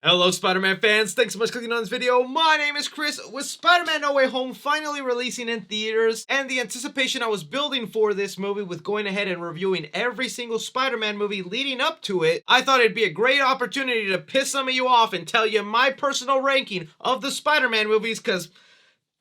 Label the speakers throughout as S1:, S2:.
S1: Hello Spider-Man fans, thanks so much for clicking on this video. My name is Chris. With Spider-Man No Way Home finally releasing in theaters, and the anticipation I was building for this movie with going ahead and reviewing every single Spider-Man movie leading up to it, I thought it'd be a great opportunity to piss some of you off and tell you my personal ranking of the Spider-Man movies, because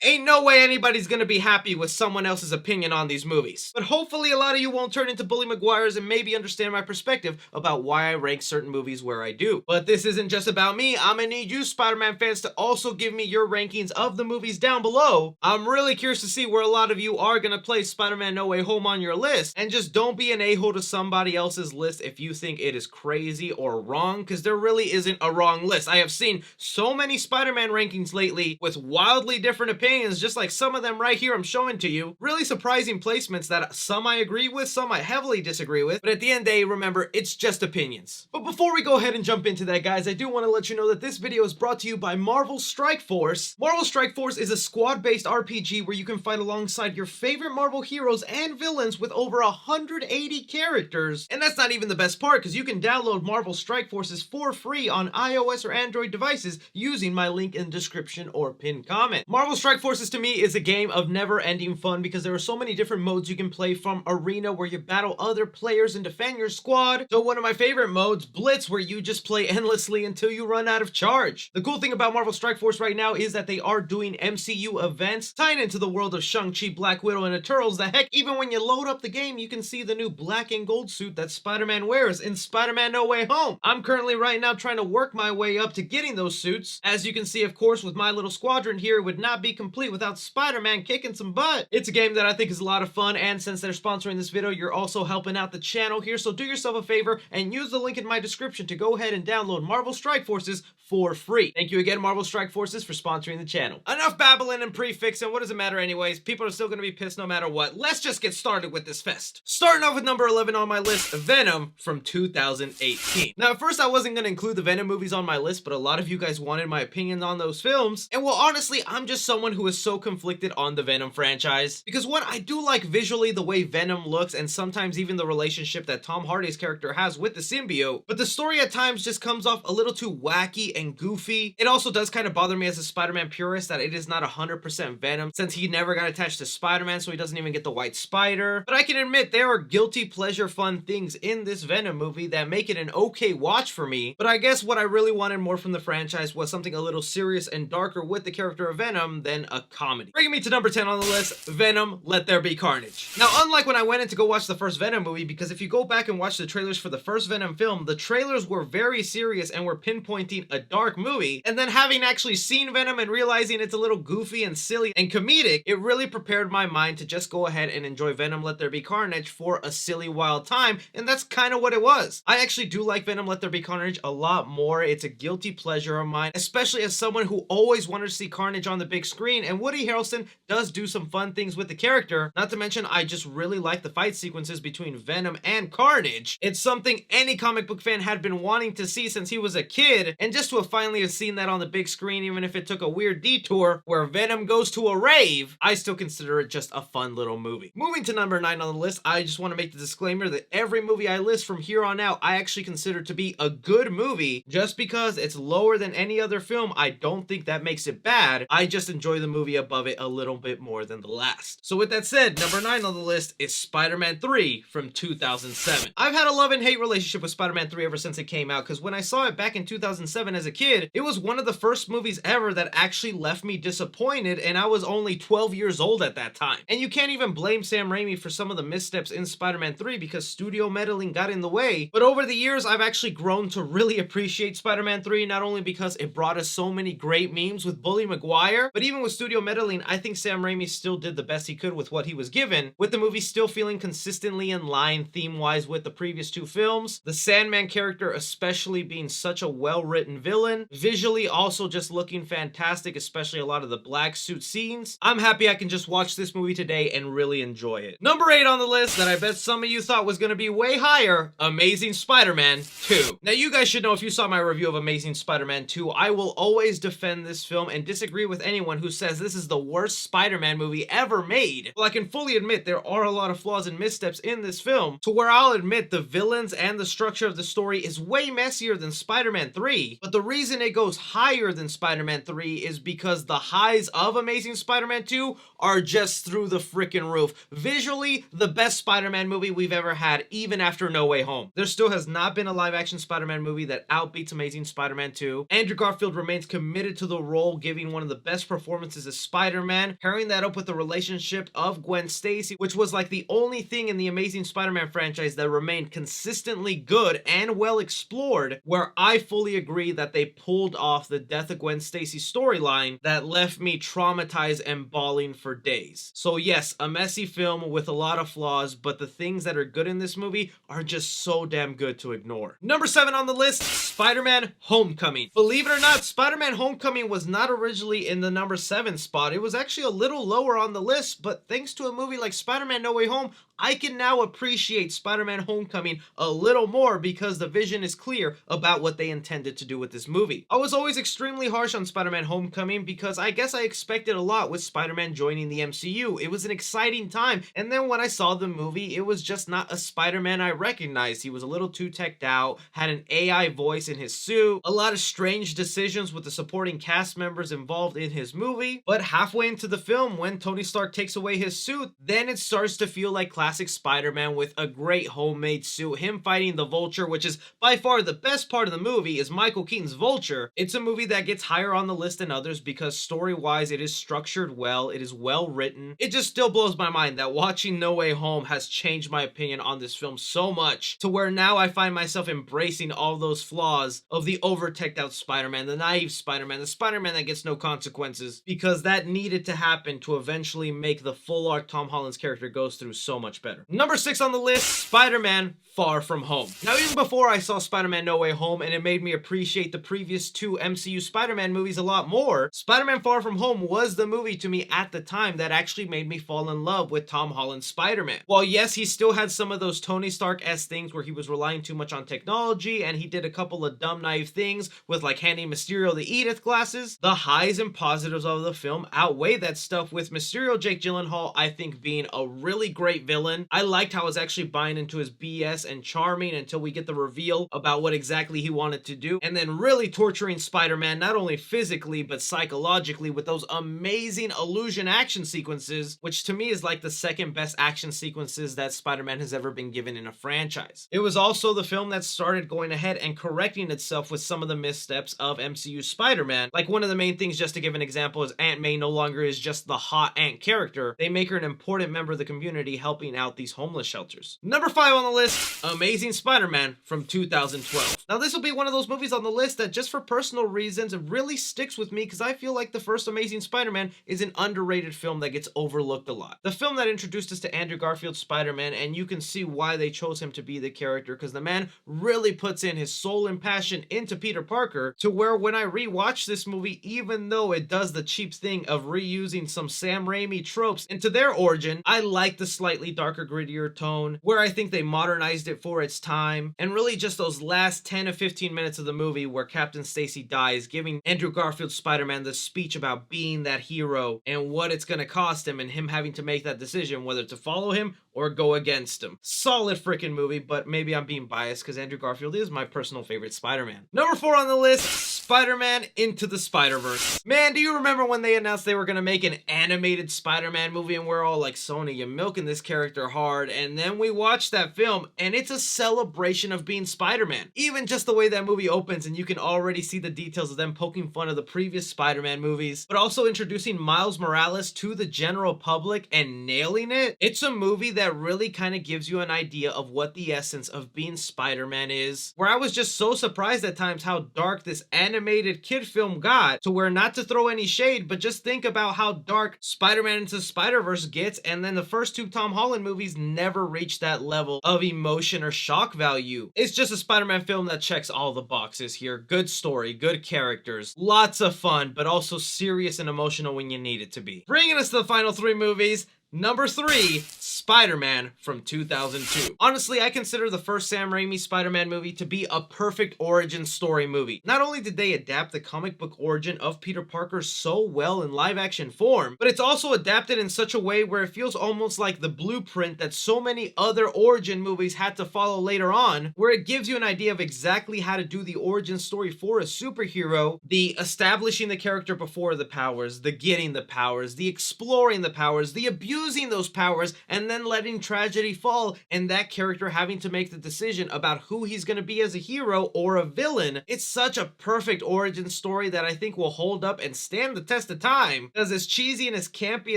S1: ain't no way anybody's gonna be happy with someone else's opinion on these movies. But hopefully a lot of you won't turn into Bully Maguires and maybe understand my perspective about why I rank certain movies where I do. But this isn't just about me. I'm gonna need you Spider-Man fans to also give me your rankings of the movies down below. I'm really curious to see where a lot of you are gonna place Spider-Man No Way Home on your list. And just don't be an a-hole to somebody else's list if you think it is crazy or wrong, because there really isn't a wrong list. I have seen so many Spider-Man rankings lately with wildly different opinions, just like some of them right here I'm showing to you. Really surprising placements that some I agree with, some I heavily disagree with, but at the end of the day, remember, it's just opinions. But before we go ahead and jump into that, guys, I do want to let you know that this video is brought to you by Marvel Strike Force. Marvel Strike Force is a squad-based RPG where you can fight alongside your favorite Marvel heroes and villains with over 180 characters. And that's not even the best part, because you can download Marvel Strike Forces for free on iOS or Android devices using my link in the description or pinned comment. Marvel Strike Forces to me is a game of never-ending fun because there are so many different modes you can play, from arena where you battle other players and defend your squad, to one of my favorite modes, Blitz, where you just play endlessly until you run out of charge. The cool thing about Marvel Strike Force right now is that they are doing MCU events tying into the world of Shang-Chi, Black Widow, and Eternals. The heck, even when you load up the game, you can see the new black and gold suit that Spider-Man wears in Spider-Man No Way Home. I'm currently right now trying to work my way up to getting those suits. As you can see, of course, with my little squadron here, it would not be complete without Spider-Man kicking some butt. It's a game that I think is a lot of fun, and since they're sponsoring this video, you're also helping out the channel here, so do yourself a favor and use the link in my description to go ahead and download Marvel Strike Forces for free. Thank you again, Marvel Strike Forces, for sponsoring the channel. Enough babbling and prefixing. What does it matter anyways? People are still going to be pissed no matter what. Let's just get started with this fest. Starting off with number 11 on my list, Venom from 2018. Now, at first I wasn't going to include the Venom movies on my list, but a lot of you guys wanted my opinion on those films. And well, honestly, I'm just someone who is so conflicted on the Venom franchise. Because one, I do like visually the way Venom looks, and sometimes even the relationship that Tom Hardy's character has with the symbiote, but the story at times just comes off a little too wacky and goofy. It also does kind of bother me as a Spider-Man purist that it is not 100% Venom, since he never got attached to Spider-Man, so he doesn't even get the white spider. But I can admit there are guilty pleasure fun things in this Venom movie that make it an okay watch for me. But I guess what I really wanted more from the franchise was something a little serious and darker with the character of Venom than a comedy. Bringing me to number 10 on the list, Venom, Let There Be Carnage. Now, unlike when I went in to go watch the first Venom movie, because if you go back and watch the trailers for the first Venom film, the trailers were very serious and were pinpointing a dark movie, and then having actually seen Venom and realizing it's a little goofy and silly and comedic, it really prepared my mind to just go ahead and enjoy Venom Let There Be Carnage for a silly wild time, and that's kind of what it was. I actually do like Venom Let There Be Carnage a lot more. It's a guilty pleasure of mine, especially as someone who always wanted to see Carnage on the big screen, and Woody Harrelson does do some fun things with the character. Not to mention, I just really like the fight sequences between Venom and Carnage. It's something any comic book fan had been wanting to see since he was a kid, and just to have finally seen that on the big screen, even if it took a weird detour where Venom goes to a rave, I still consider it just a fun little movie. Moving to number 9 on the list, I just want to make the disclaimer that every movie I list from here on out, I actually consider to be a good movie. Just because it's lower than any other film, I don't think that makes it bad. I just enjoy the movie above it a little bit more than the last. So with that said, number 9 on the list is Spider-Man 3 from 2007. I've had a love and hate relationship with Spider-Man 3 ever since it came out, because when I saw it back in 2007 as a kid, it was one of the first movies ever that actually left me disappointed, and I was only 12 years old at that time. And you can't even blame Sam Raimi for some of the missteps in Spider-Man 3 because studio meddling got in the way. But over the years, I've actually grown to really appreciate Spider-Man 3, not only because it brought us so many great memes with Bully Maguire, but even with studio meddling, I think Sam Raimi still did the best he could with what he was given, with the movie still feeling consistently in line theme-wise with the previous two films, the Sandman character especially being such a well-written villain, visually also just looking fantastic, especially a lot of the black suit scenes. I'm happy I can just watch this movie today and really enjoy it. Number 8 on the list that I bet some of you thought was going to be way higher, Amazing Spider-Man 2. Now, you guys should know, if you saw my review of Amazing Spider-Man 2, I will always defend this film and disagree with anyone who says this is the worst Spider-Man movie ever made. Well, I can fully admit there are a lot of flaws and missteps in this film, to where I'll admit the villains and the structure of the story is way messier than Spider-Man 3, but the reason it goes higher than Spider-Man 3 is because the highs of Amazing Spider-Man 2 are just through the freaking roof. Visually, the best Spider-Man movie we've ever had, even after No Way Home. There still has not been a live-action Spider-Man movie that outbeats Amazing Spider-Man 2. Andrew Garfield remains committed to the role, giving one of the best performances as Spider-Man, pairing that up with the relationship of Gwen Stacy, which was like the only thing in the Amazing Spider-Man franchise that remained consistently good and well explored, where I fully agree that they pulled off the death of Gwen Stacy storyline that left me traumatized and bawling for days. So yes, a messy film with a lot of flaws, but the things that are good in this movie are just so damn good to ignore. Number 7 on the list, Spider-Man Homecoming. Believe it or not, Spider-Man Homecoming was not originally in the number 7 spot. It was actually a little lower on the list, but thanks to a movie like Spider-Man No Way Home, I can now appreciate Spider-Man Homecoming a little more because the vision is clear about what they intended to do with this movie. I was always extremely harsh on Spider-Man Homecoming because I guess I expected a lot with Spider-Man joining the MCU. It was an exciting time, and then when I saw the movie, it was just not a Spider-Man I recognized. He was a little too teched out, had an AI voice in his suit, a lot of strange decisions with the supporting cast members involved in his movie, but halfway into the film, when Tony Stark takes away his suit, then it starts to feel like classic Spider-Man with a great homemade suit. Him fighting the Vulture, which is by far the best part of the movie, is Michael Keaton's Vulture. It's a movie that gets higher on the list than others because story-wise it is structured well, it is well written. It just still blows my mind that watching No Way Home has changed my opinion on this film so much to where now I find myself embracing all those flaws of the over-teched out Spider-Man, the naive Spider-Man, the Spider-Man that gets no consequences, because that needed to happen to eventually make the full arc Tom Holland's character goes through so much better. Number 6 on the list, Spider-Man Far From Home. Now, even before I saw Spider-Man No Way Home and it made me appreciate the previous 2 MCU Spider-Man movies a lot more, Spider-Man Far From Home was the movie to me at the time that actually made me fall in love with Tom Holland's Spider-Man. While yes, he still had some of those Tony Stark-esque things where he was relying too much on technology and he did a couple of dumb naive things with like handing Mysterio the Edith glasses, the highs and positives of the film outweigh that stuff, with Mysterio Jake Gyllenhaal I think being a really great villain. I liked how I was actually buying into his BS and charming until we get the reveal about what exactly he wanted to do, and then really torturing Spider-Man not only physically but psychologically with those amazing illusion action sequences, which to me is like the second best action sequences that Spider-Man has ever been given in a franchise. It was also the film that started going ahead and correcting itself with some of the missteps of MCU Spider-Man. Like one of the main things, just to give an example, is Aunt May no longer is just the hot Aunt character. They make her an important member of the community helping out these homeless shelters. Number 5 on the list, Amazing Spider-Man from 2012. Now this will be one of those movies on the list that just for personal reasons it really sticks with me because I feel like the first Amazing Spider-Man is an underrated film that gets overlooked a lot. The film that introduced us to Andrew Garfield's Spider-Man, and you can see why they chose him to be the character because the man really puts in his soul and passion into Peter Parker, to where when I rewatch this movie, even though it does the cheap thing of reusing some Sam Raimi tropes into their origin, I like the slightly darker, grittier tone, where I think they modernized it for its time, and really just those last 10 to 15 minutes of the movie where Captain Stacy dies, giving Andrew Garfield's Spider-Man the speech about being that hero and what it's gonna cost him, and him having to make that decision whether to follow him or go against him. Solid freaking movie, but maybe I'm being biased because Andrew Garfield is my personal favorite Spider-Man. Number 4 on the list, Spider-Man Into the Spider-Verse. Man, do you remember when they announced they were gonna make an animated Spider-Man movie and we're all like, Sony, you're milking this character hard, and then we watched that film and it's a celebration of being Spider-Man. Even just the way that movie opens, and you can already see the details of them poking fun of the previous Spider-Man movies, but also introducing Miles Morales to the general public and nailing it. It's a movie that really kind of gives you an idea of what the essence of being Spider-Man is, where I was just so surprised at times how dark this animated kid film got, to where, not to throw any shade, but just think about how dark Spider-Man Into the Spider-Verse gets, and then the first 2 Tom Holland movies never reached that level of emotion or shock value. It's just a Spider-Man film that checks all the boxes here. Good story, good characters, lots of fun, but also serious and emotional when you need it to be. Bringing us to the final 3 movies, Number 3, Spider-Man from 2002. Honestly, I consider the first Sam Raimi Spider-Man movie to be a perfect origin story movie. Not only did they adapt the comic book origin of Peter Parker so well in live action form, but it's also adapted in such a way where it feels almost like the blueprint that so many other origin movies had to follow later on, where it gives you an idea of exactly how to do the origin story for a superhero, the establishing the character before the powers, the getting the powers, the exploring the powers, the abusing those powers, and then letting tragedy fall, and that character having to make the decision about who he's going to be as a hero or a villain. It's such a perfect origin story that I think will hold up and stand the test of time, because as cheesy and as campy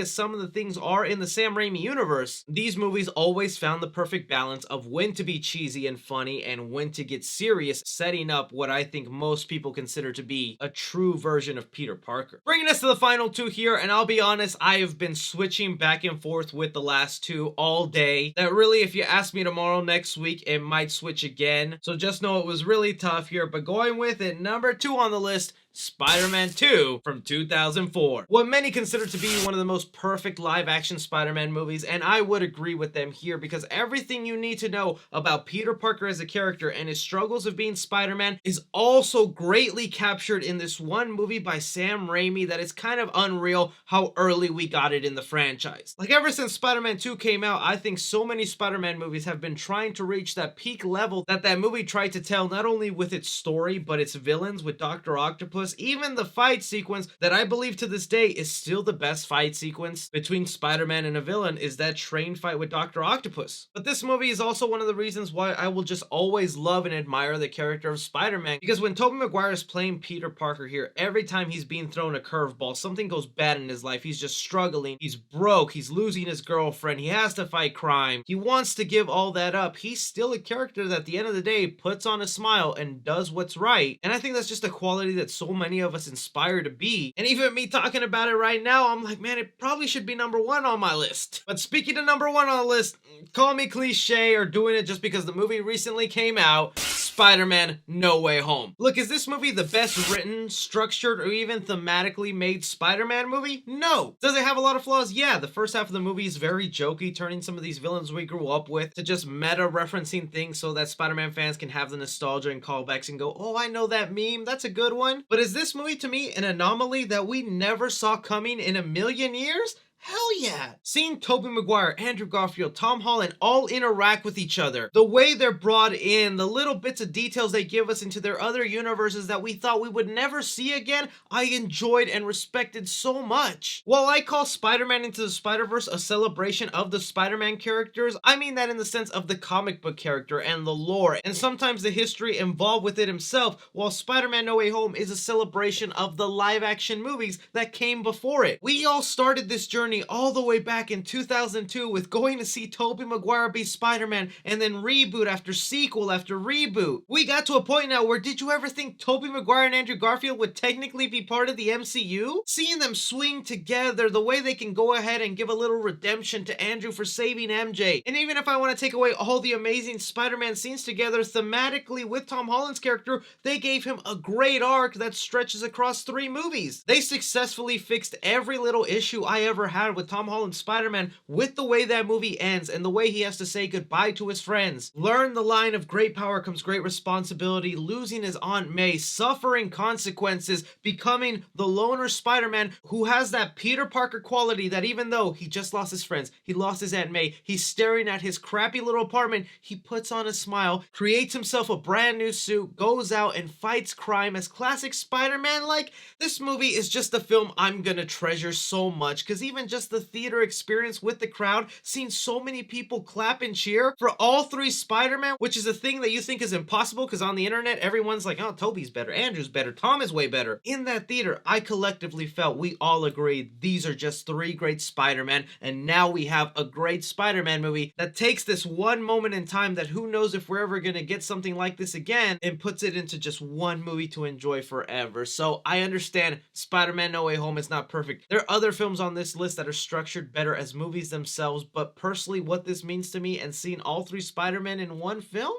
S1: as some of the things are in the Sam Raimi universe, these movies always found the perfect balance of when to be cheesy and funny and when to get serious, setting up what I think most people consider to be a true version of Peter Parker. Bringing us to the final two here, and I'll be honest, I have been switching back and forth with the last two all day. That really, if you ask me tomorrow, next week, it might switch again. So just know it was really tough here, but going with it, number 2 on the list, Spider-Man 2 from 2004. What many consider to be one of the most perfect live-action Spider-Man movies, and I would agree with them here because everything you need to know about Peter Parker as a character and his struggles of being Spider-Man is also greatly captured in this one movie by Sam Raimi that is kind of unreal how early we got it in the franchise. Like ever since Spider-Man 2 came out, I think so many Spider-Man movies have been trying to reach that peak level that movie tried to tell, not only with its story, but its villains with Dr. Octopus. Even the fight sequence that I believe to this day is still the best fight sequence between Spider-Man and a villain is that train fight with Dr. Octopus. But this movie is also one of the reasons why I will just always love and admire the character of Spider-Man, because when Tobey Maguire is playing Peter Parker here, every time he's being thrown a curveball, something goes bad in his life, he's just struggling, he's broke, he's losing his girlfriend, he has to fight crime, he wants to give all that up, he's still a character that at the end of the day puts on a smile and does what's right. And I think that's just a quality that so many of us inspire to be. And even me talking about it right now, I'm like, man, it probably should be number 1 on my list. But speaking of number 1 on the list, call me cliche or doing it just because the movie recently came out, Spider-Man No Way Home. Look, is this movie the best written, structured, or even thematically made Spider-Man movie? No. Does it have a lot of flaws? Yeah, the first half of the movie is very jokey, turning some of these villains we grew up with to just meta-referencing things so that Spider-Man fans can have the nostalgia and callbacks and go, oh, I know that meme, that's a good one. But is this movie to me an anomaly that we never saw coming in a million years? Hell yeah! Seeing Tobey Maguire, Andrew Garfield, Tom Holland all interact with each other, the way they're brought in, the little bits of details they give us into their other universes that we thought we would never see again, I enjoyed and respected so much. While I call Spider-Man Into the Spider-Verse a celebration of the Spider-Man characters, I mean that in the sense of the comic book character and the lore, and sometimes the history involved with it himself, while Spider-Man No Way Home is a celebration of the live-action movies that came before it. We all started this journey all the way back in 2002 with going to see Tobey Maguire be Spider-Man and then reboot after sequel after reboot. We got to a point now where did you ever think Tobey Maguire and Andrew Garfield would technically be part of the MCU? Seeing them swing together, the way they can go ahead and give a little redemption to Andrew for saving MJ. And even if I want to take away all the amazing Spider-Man scenes together thematically with Tom Holland's character, they gave him a great arc that stretches across 3 movies. They successfully fixed every little issue I ever had with Tom Holland's Spider-Man with the way that movie ends and the way he has to say goodbye to his friends. Learn the line of great power comes great responsibility, losing his Aunt May, suffering consequences, becoming the loner Spider-Man who has that Peter Parker quality that even though he just lost his friends, he lost his Aunt May, he's staring at his crappy little apartment, he puts on a smile, creates himself a brand new suit, goes out and fights crime as classic Spider-Man. Like, this movie is just a film I'm gonna treasure so much because even just the theater experience with the crowd, seeing so many people clap and cheer for all 3 Spider-Man, which is a thing that you think is impossible because on the internet, everyone's like, oh, Tobey's better, Andrew's better, Tom is way better. In that theater, I collectively felt we all agreed these are just 3 great Spider-Man, and now we have a great Spider-Man movie that takes this one moment in time that who knows if we're ever gonna get something like this again and puts it into just one movie to enjoy forever. So I understand Spider-Man No Way Home is not perfect. There are other films on this list that are structured better as movies themselves, but personally what this means to me and seeing all 3 Spider-Man in one film,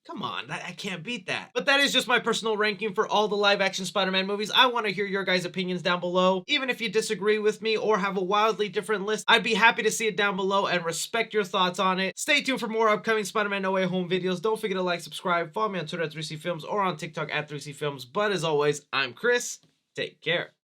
S1: Come on, I can't beat that. But that is just my personal ranking for all the live-action Spider-Man movies. I want to hear your guys' opinions down below. Even if you disagree with me or have a wildly different list, I'd be happy to see it down below and respect your thoughts on it. Stay tuned for more upcoming Spider-Man No Way Home videos. Don't forget to like, subscribe, follow me on Twitter at 3C Films or on TikTok at 3C Films. But as always, I'm Chris. Take care.